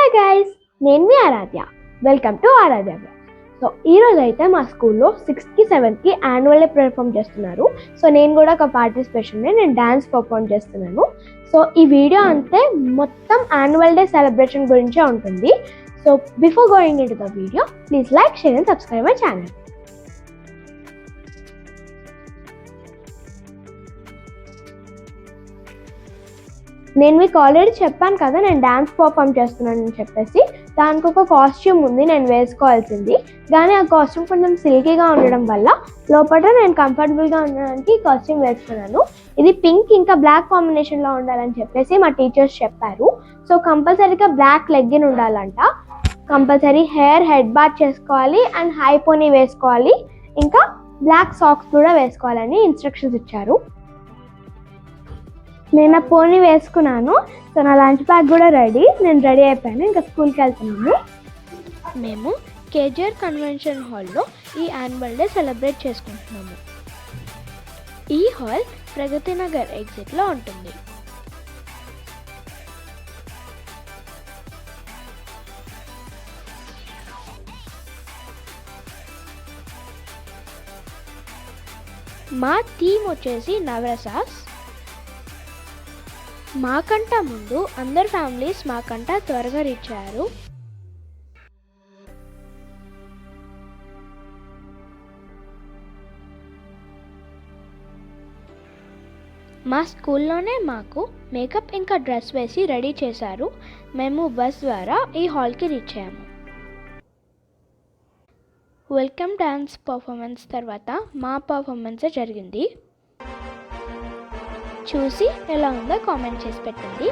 Hi guys, నేను మీ Aaradhya. Welcome to Aaradhya blogs. So ఈరోజు అయితే మా స్కూల్లో 6th 7th annual day perform చేస్తున్నారు. సో నేను కూడా ఒక పార్టిసిపేషన్లో నేను డ్యాన్స్ పర్ఫామ్ చేస్తున్నాను. సో ఈ వీడియో అంతే మొత్తం యాన్యువల్ డే సెలబ్రేషన్ గురించే ఉంటుంది. So before going into the video, please like, share and subscribe my channel. నేను మీకు ఆల్రెడీ చెప్పాను కదా నేను డ్యాన్స్ పర్ఫామ్ చేస్తున్నానని చెప్పేసి. దానికి ఒక కాస్ట్యూమ్ ఉంది నేను వేసుకోవాల్సింది, కానీ ఆ కాస్ట్యూమ్ కొంచెం సిల్కీగా ఉండడం వల్ల లోపల నేను కంఫర్టబుల్గా ఉండడానికి ఈ కాస్ట్యూమ్ వేసుకున్నాను. ఇది పింక్ ఇంకా బ్లాక్ కాంబినేషన్లో ఉండాలని చెప్పేసి మా టీచర్స్ చెప్పారు. సో కంపల్సరీగా బ్లాక్ లెగ్గిన్ ఉండాలంట, కంపల్సరీ హెడ్ బాత్ చేసుకోవాలి అండ్ హై పోనీ వేసుకోవాలి, ఇంకా బ్లాక్ సాక్స్ కూడా వేసుకోవాలని ఇన్స్ట్రక్షన్స్ ఇచ్చారు. నేను ఆ పోనీ వేసుకున్నాను. సో నా లంచ్ బ్యాగ్ కూడా నేను రెడీ అయిపోయాను, ఇంకా స్కూల్కి వెళ్తున్నాము. మేము కేజీఆర్ కన్వెన్షన్ హాల్లో ఈ యాన్యువల్ డే సెలబ్రేట్ చేసుకుంటున్నాము. ఈ హాల్ ప్రగతి నగర్ ఎగ్జిట్లో ఉంటుంది. మా థీమ్ వచ్చేసి నవరసాస్. మాకంట ముందు అందరు ఫ్యామిలీస్ మాకంట త్వరగా రీచ్ అయ్యారు. మా స్కూల్లోనే మాకు మేకప్ ఇంకా డ్రెస్ వేసి రెడీ చేశారు. మేము బస్ ద్వారా ఈ హాల్కి రీచ్ అయ్యాము. వెల్కమ్ డాన్స్ పర్ఫార్మెన్స్ తర్వాత మా పర్ఫార్మెన్సే జరిగింది. చూసి ఎలా ఉందో కామెంట్ చేసి పెట్టండి.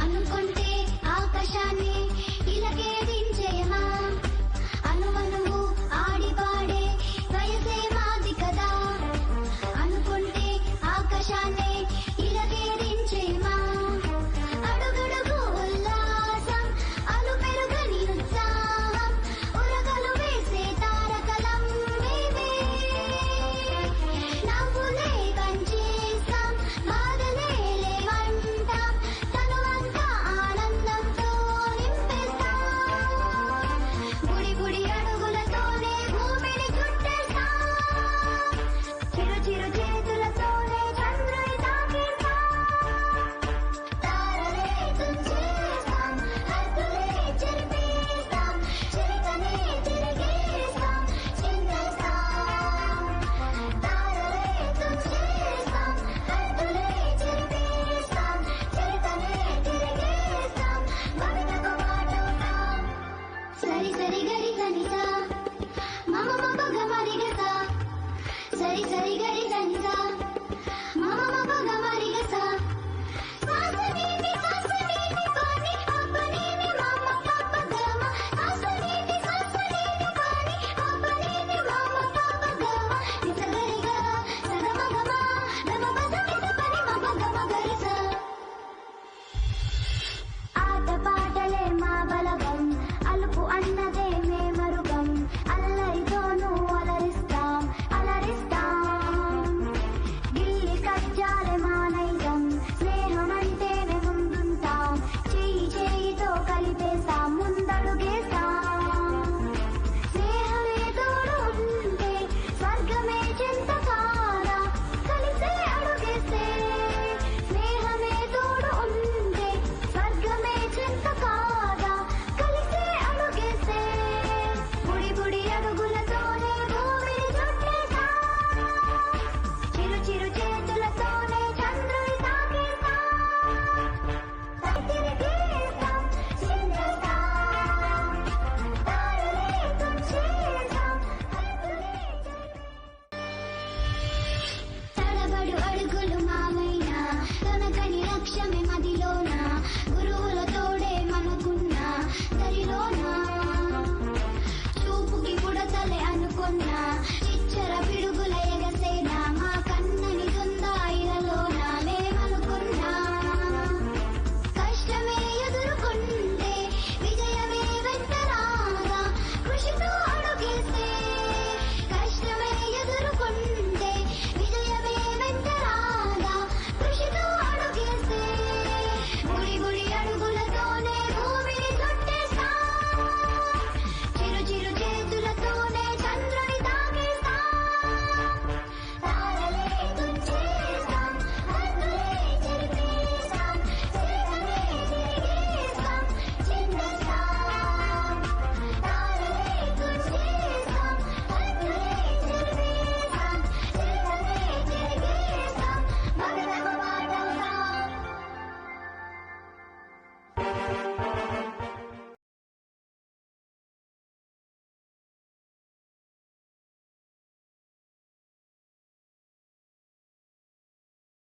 అనుకుంటే ఆకాశాన్ని ఇలాగే నవ్వుకున్నా